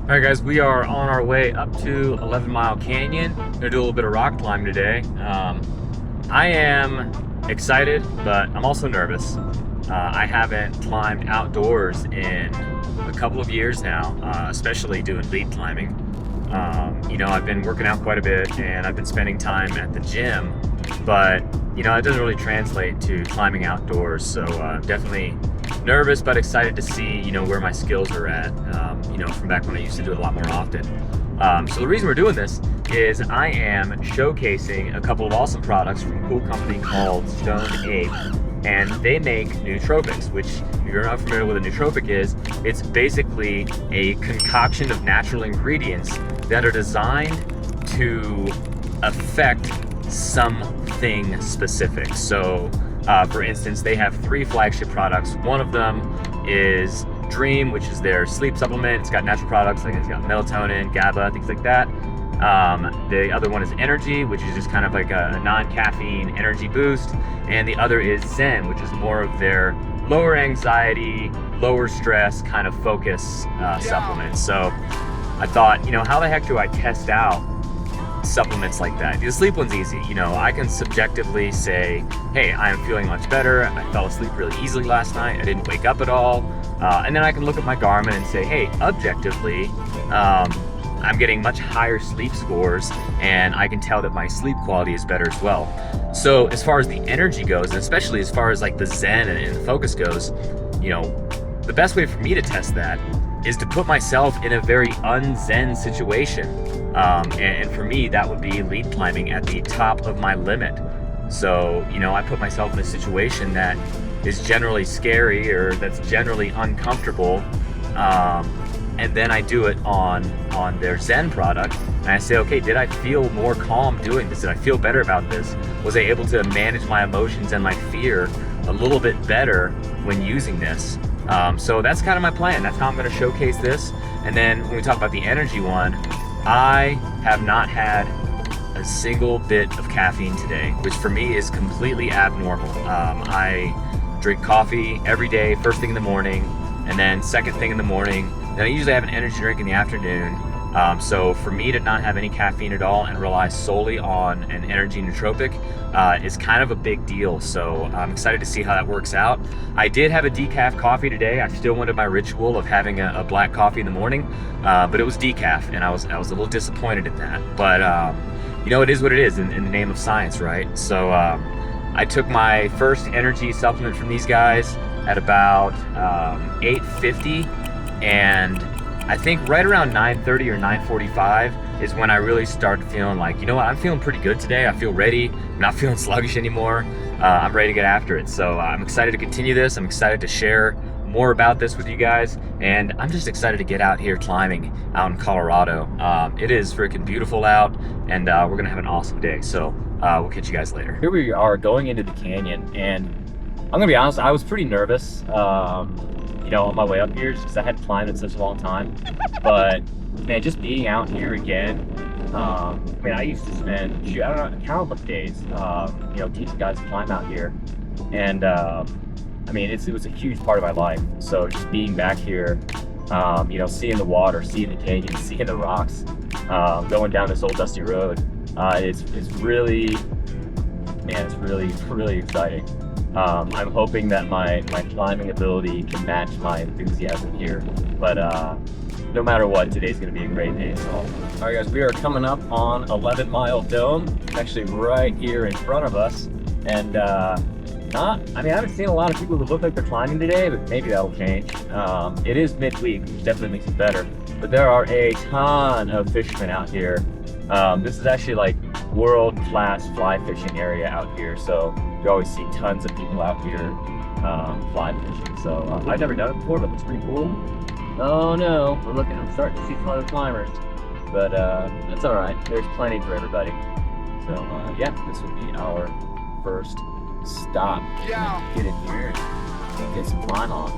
All right, guys, we are on our way up to 11 Mile Canyon. Gonna do a little bit of rock climbing today. I am excited, but I'm also nervous. I haven't climbed outdoors in a couple of years now, especially doing lead climbing. I've been working out quite a bit and I've been spending time at the gym, but it doesn't really translate to climbing outdoors. So definitely nervous, but excited to see, where my skills are at, from back when I used to do it a lot more often. So the reason we're doing this is I am showcasing a couple of awesome products from a cool company called Stoned Ape, and they make nootropics, which if you're not familiar with what a nootropic is, it's basically a concoction of natural ingredients that are designed to affect something specific. So for instance, they have 3 flagship products. One of them is Dream, which is their sleep supplement. It's got natural products, like it's got melatonin, GABA, things like that. The other one is Energy, which is just kind of like a non-caffeine energy boost. And the other is Zen, which is more of their lower anxiety, lower stress kind of focus supplement. So I thought, how the heck do I test out supplements like that? The sleep one's easy. I can subjectively say, hey, I am feeling much better. I fell asleep really easily last night. I didn't wake up at all. And then I can look at my Garmin and say, hey, objectively, I'm getting much higher sleep scores, and I can tell that my sleep quality is better as well. So as far as the energy goes, and especially as far as like the Zen and the focus goes, the best way for me to test that is to put myself in a very un-Zen situation. And for me, that would be lead climbing at the top of my limit. So, I put myself in a situation that is generally scary or that's generally uncomfortable. And then I do it on their Zen product. And I say, okay, did I feel more calm doing this? Did I feel better about this? Was I able to manage my emotions and my fear a little bit better when using this? So that's kind of my plan. That's how I'm going to showcase this. And then when we talk about the energy one, I have not had a single bit of caffeine today, which for me is completely abnormal. I drink coffee every day, first thing in the morning, and then second thing in the morning. Then I usually have an energy drink in the afternoon. So for me to not have any caffeine at all and rely solely on an energy nootropic is kind of a big deal. So I'm excited to see how that works out. I did have a decaf coffee today. I still wanted my ritual of having a black coffee in the morning, but it was decaf, and I was a little disappointed in that. But it is what it is in the name of science, right? So I took my first energy supplement from these guys at about 8:50, and I think right around 9:30 or 9:45 is when I really started feeling like, I'm feeling pretty good today. I feel ready. I'm not feeling sluggish anymore. I'm ready to get after it. So I'm excited to continue this. I'm excited to share more about this with you guys. And I'm just excited to get out here climbing out in Colorado. It is freaking beautiful out, and we're going to have an awesome day. So we'll catch you guys later. Here we are going into the canyon, and I'm going to be honest, I was pretty nervous. On my way up here, just because I hadn't climbed in such a long time. But man, just being out here again, I used to spend, I don't know, countless days, teaching guys to climb out here. And it was a huge part of my life. So just being back here, seeing the water, seeing the canyon, seeing the rocks, going down this old dusty road, it's really, man, it's really, really exciting. I'm hoping that my climbing ability can match my enthusiasm here, but no matter what, today's going to be a great day. So, all right, guys, we are coming up on 11 Mile Dome. It's actually right here in front of us, and I haven't seen a lot of people who look like they're climbing today, but maybe that'll change. It is midweek, which definitely makes it better, but there are a ton of fishermen out here. This is actually like world-class fly fishing area out here, so you always see tons of people out here fly fishing. So I've never done it before, but it's pretty cool. Oh no, I'm starting to see some other climbers, but that's all right. There's plenty for everybody. So this will be our first stop. Get in here and get some climb on.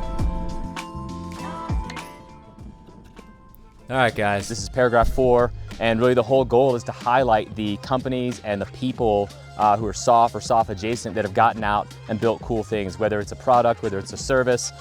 All right, guys, this is paragraph 4, and really the whole goal is to highlight the companies and the people who are soft or soft adjacent that have gotten out and built cool things, whether it's a product, whether it's a service,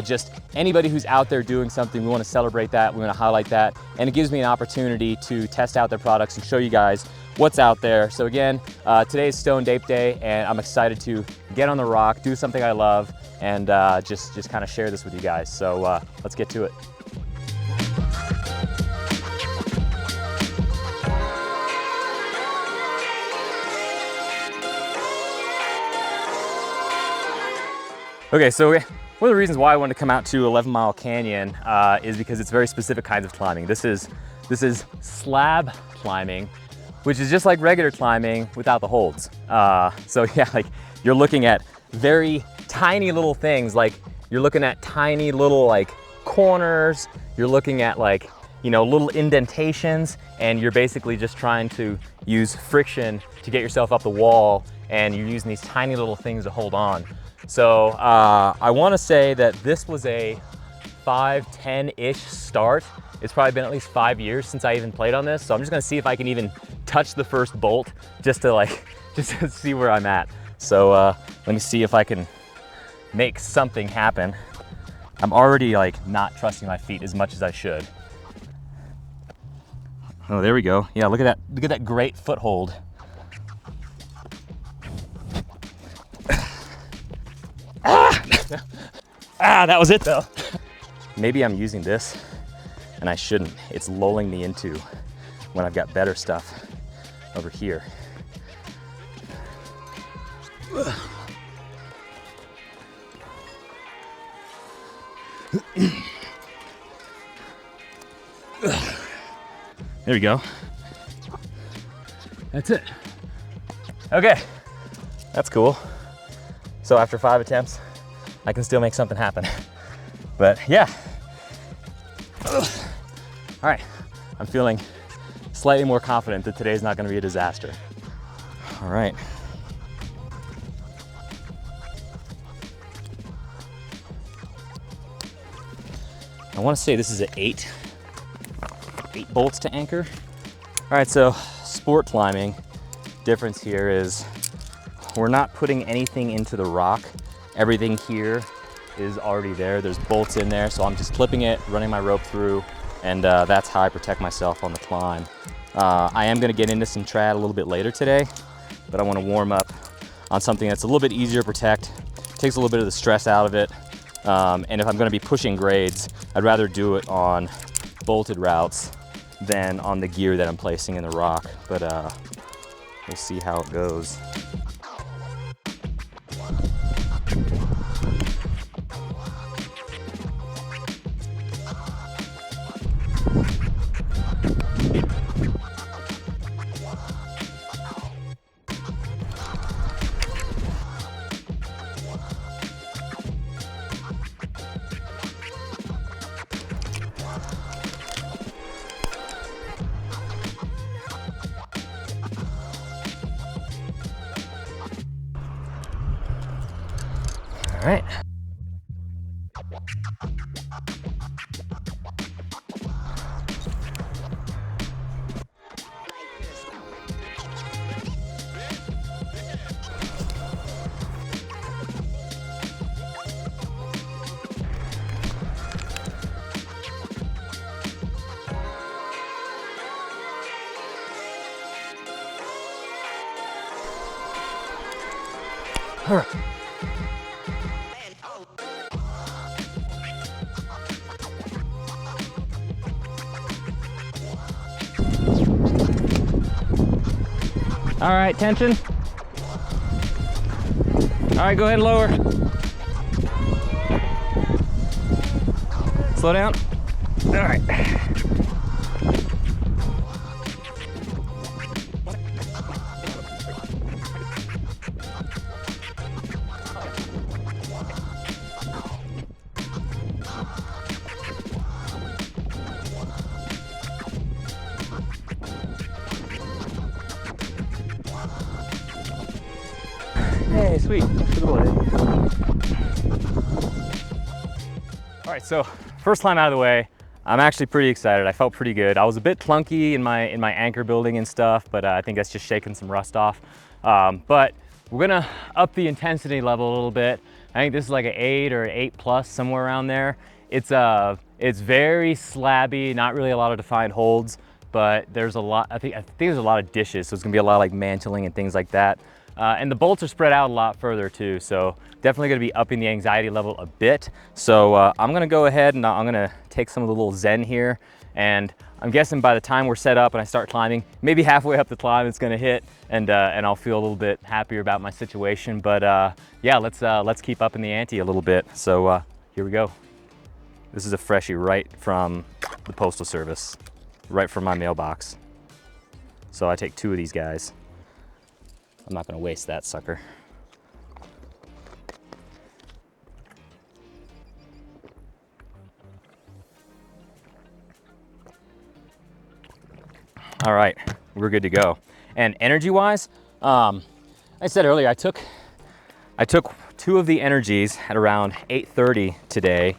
just anybody who's out there doing something. We want to celebrate that, we want to highlight that, and it gives me an opportunity to test out their products and show you guys what's out there. So again, today is Stoned Ape Day, and I'm excited to get on the rock, do something I love, and just kind of share this with you guys. So let's get to it. Okay, so one of the reasons why I wanted to come out to 11 Mile Canyon is because it's very specific kinds of climbing. This is slab climbing, which is just like regular climbing without the holds. So yeah, like you're looking at very tiny little things, like you're looking at tiny little like corners, you're looking at like, you know, little indentations, and you're basically just trying to use friction to get yourself up the wall, and you're using these tiny little things to hold on. So I want to say that this was a 5-10-ish start. It's probably been at least 5 years since I even played on this. So I'm just gonna see if I can even touch the first bolt just to see where I'm at. So let me see if I can make something happen. I'm already like not trusting my feet as much as I should. Oh, there we go. Yeah, look at that. Look at that great foothold. That was it though. Maybe I'm using this and I shouldn't. It's lulling me into when I've got better stuff over here. There we go. That's it. Okay, that's cool. So after 5 attempts, I can still make something happen. But yeah. All right, I'm feeling slightly more confident that today's not gonna be a disaster. All right. I wanna say this is an 8 bolts to anchor. All right, so sport climbing, difference here is we're not putting anything into the rock. Everything here is already there. There's bolts in there, so I'm just clipping it, running my rope through, and that's how I protect myself on the climb. I am gonna get into some trad a little bit later today, but I wanna warm up on something that's a little bit easier to protect, takes a little bit of the stress out of it, and if I'm gonna be pushing grades, I'd rather do it on bolted routes than on the gear that I'm placing in the rock, but we'll see how it goes. All right. All right. All right, tension. All right, go ahead and lower. Slow down. All right. Hey, sweet. All right, so first climb out of the way. I'm actually pretty excited. I felt pretty good. I was a bit clunky in my anchor building and stuff, but I think that's just shaking some rust off. But we're gonna up the intensity level a little bit. I think this is like an 8 or an 8+, somewhere around there. It's very slabby, not really a lot of defined holds, but there's a lot, I think there's a lot of dishes, so it's gonna be a lot of like mantling and things like that. And the bolts are spread out a lot further too, so definitely gonna be upping the anxiety level a bit. So I'm gonna go ahead and I'm gonna take some of the little Zen here, and I'm guessing by the time we're set up and I start climbing, maybe halfway up the climb it's gonna hit, and I'll feel a little bit happier about my situation. But yeah, let's keep upping the ante a little bit. So here we go. This is a freshie right from the Postal Service, right from my mailbox. So I take 2 of these guys. I'm not gonna waste that sucker. All right, we're good to go. And energy-wise, I said earlier, I took 2 of the energies at around 8:30 today.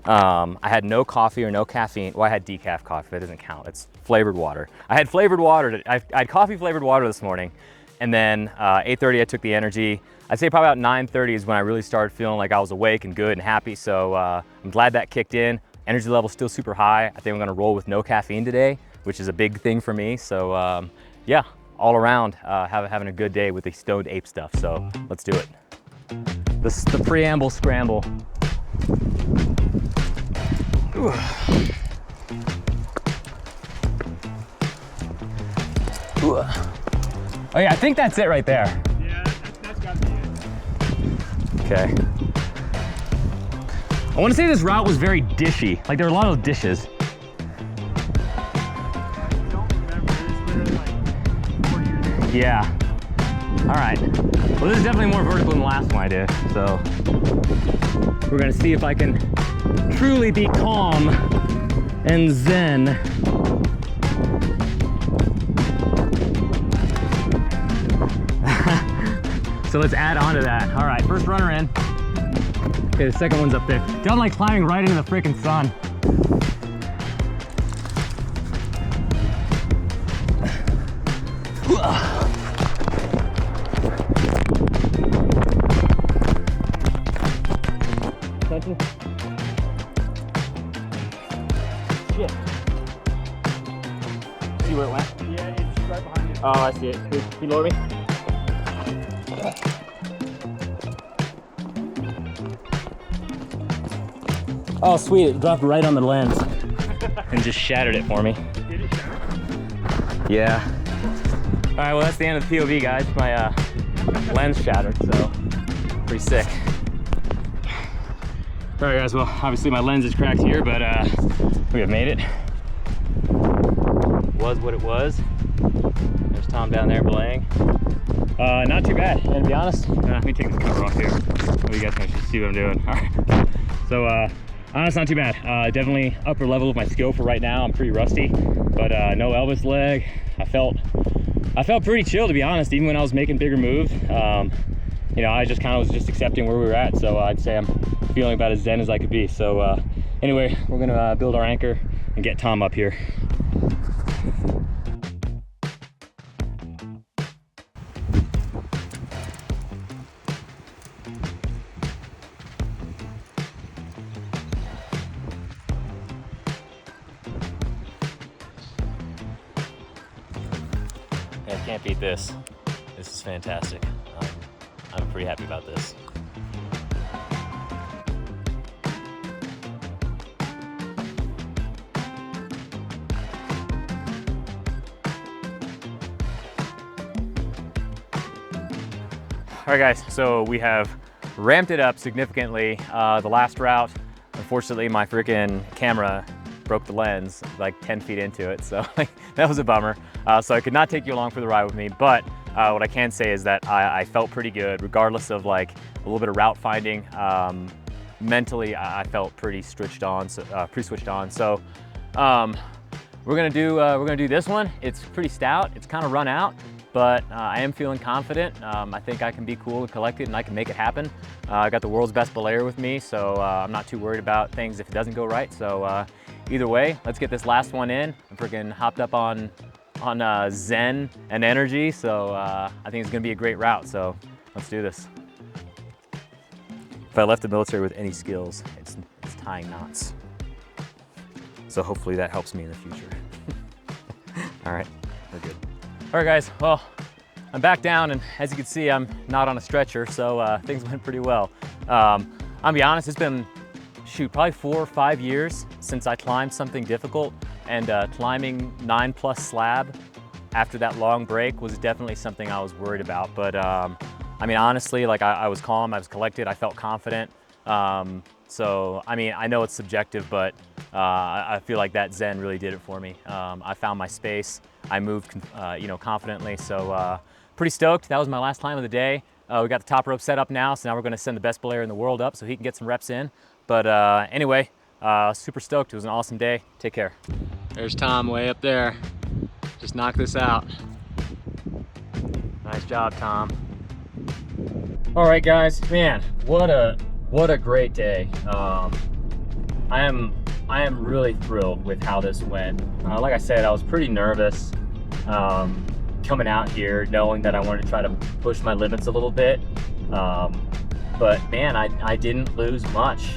I had no coffee or no caffeine. Well, I had decaf coffee, that doesn't count. It's flavored water. I had flavored water. I had coffee flavored water this morning. And then 8:30, I took the energy. I'd say probably about 9:30 is when I really started feeling like I was awake and good and happy. So I'm glad that kicked in. Energy level's still super high. I think I'm gonna roll with no caffeine today, which is a big thing for me. So yeah, all around having a good day with the Stoned Ape stuff. So let's do it. The preamble scramble. Ooh. Ooh. Oh yeah, I think that's it right there. Yeah, that's gotta be it. Okay. I want to say this route was very dishy. Like there were a lot of dishes. I don't remember. It's literally like 4 years ago. Yeah. All right. Well, this is definitely more vertical than the last one I did. So we're gonna see if I can truly be calm and zen. So let's add on to that. All right, first runner in. Okay, the second one's up there. Don't like climbing right into the freaking sun. Touching. Shit. See where it went? Yeah, it's right behind you. Oh, I see it. Can you lower me? Oh, sweet. It dropped right on the lens and just shattered it for me. Did it shatter? Yeah. All right, well, that's the end of the POV, guys. My lens shattered, so pretty sick. All right, guys, well, obviously my lens is cracked here, but we have made it. Was what it was. There's Tom down there belaying. Not too bad, and to be honest, let me take this cover off here so you guys can actually see what I'm doing. All right. So, honestly, not too bad. Definitely upper level of my skill for right now. I'm pretty rusty, but no Elvis leg. I felt pretty chill, to be honest, even when I was making bigger moves. You know, I just kind of was just accepting where we were at, so I'd say I'm feeling about as zen as I could be. So anyway, we're gonna build our anchor and get Tom up here. Yeah, can't beat this. This is fantastic. I'm pretty happy about this. All right, guys, so we have ramped it up significantly. The last route, unfortunately, my freaking camera broke the lens like 10 feet into it, so that was a bummer. So I could not take you along for the ride with me, but what I can say is that I felt pretty good, regardless of like a little bit of route finding. Mentally, I felt pretty switched on. So we're gonna do this one. It's pretty stout. It's kind of run out, but I am feeling confident. I think I can be cool and collected, and I can make it happen. I got the world's best belayer with me, so I'm not too worried about things if it doesn't go right. So either way, let's get this last one in. I'm freaking hopped up on Zen and energy, so I think it's gonna be a great route, so let's do this. If I left the military with any skills, it's tying knots. So hopefully that helps me in the future. All right, we're good. All right guys, well, I'm back down, and as you can see, I'm not on a stretcher, so things went pretty well. I'll be honest, it's been, shoot, probably 4 or 5 years since I climbed something difficult, and climbing 9+ slab after that long break was definitely something I was worried about. But I mean, honestly, like I was calm, I was collected, I felt confident. So, I mean, I know it's subjective, but I feel like that Zen really did it for me. I found my space, I moved, you know, confidently, so pretty stoked. That was my last climb of the day. We got the top rope set up now, so now we're gonna send the best belayer in the world up so he can get some reps in. But anyway, super stoked. It was an awesome day. Take care. There's Tom way up there. Just knocked this out. Nice job, Tom. All right, guys, man, what a great day. I am really thrilled with how this went. Like I said, I was pretty nervous coming out here, knowing that I wanted to try to push my limits a little bit. But man, I didn't lose much.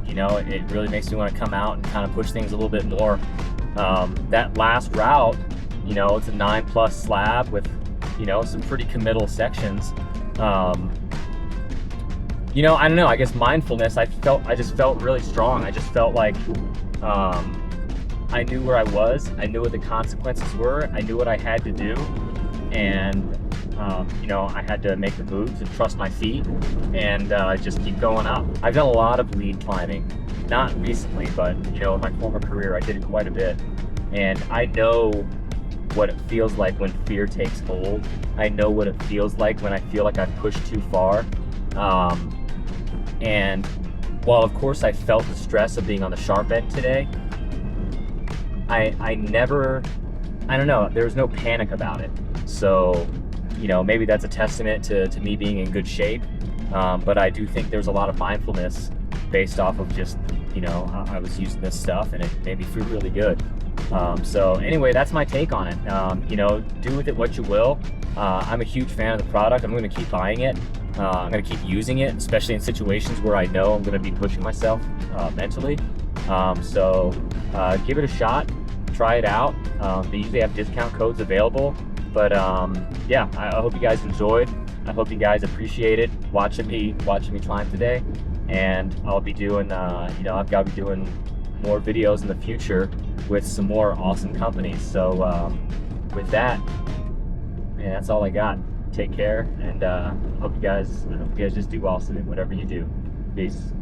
You know, it really makes me want to come out and kind of push things a little bit more. That last route, you know, it's a 9+ slab with, you know, some pretty committal sections. You know, I don't know, I guess mindfulness, I just felt really strong. I just felt like I knew where I was, I knew what the consequences were, I knew what I had to do, and you know, I had to make the moves and trust my feet and just keep going up. I've done a lot of lead climbing, not recently, but you know, in my former career I did it quite a bit, and I know what it feels like when fear takes hold. I know what it feels like when I feel like I've pushed too far. And while of course I felt the stress of being on the sharp end today, I don't know, there was no panic about it. So, you know, maybe that's a testament to me being in good shape. But I do think there's a lot of mindfulness based off of just, you know, I was using this stuff and it made me feel really good. So anyway, that's my take on it. You know, do with it what you will. I'm a huge fan of the product. I'm going to keep buying it. I'm going to keep using it, especially in situations where I know I'm going to be pushing myself mentally. So give it a shot. Try it out. They usually have discount codes available. But yeah, I hope you guys enjoyed. I hope you guys appreciated watching me climb today. And I'll be doing, you know, I've got to be doing more videos in the future with some more awesome companies. So with that, man, that's all I got. Take care, and I hope you guys just do awesome in whatever you do. Peace.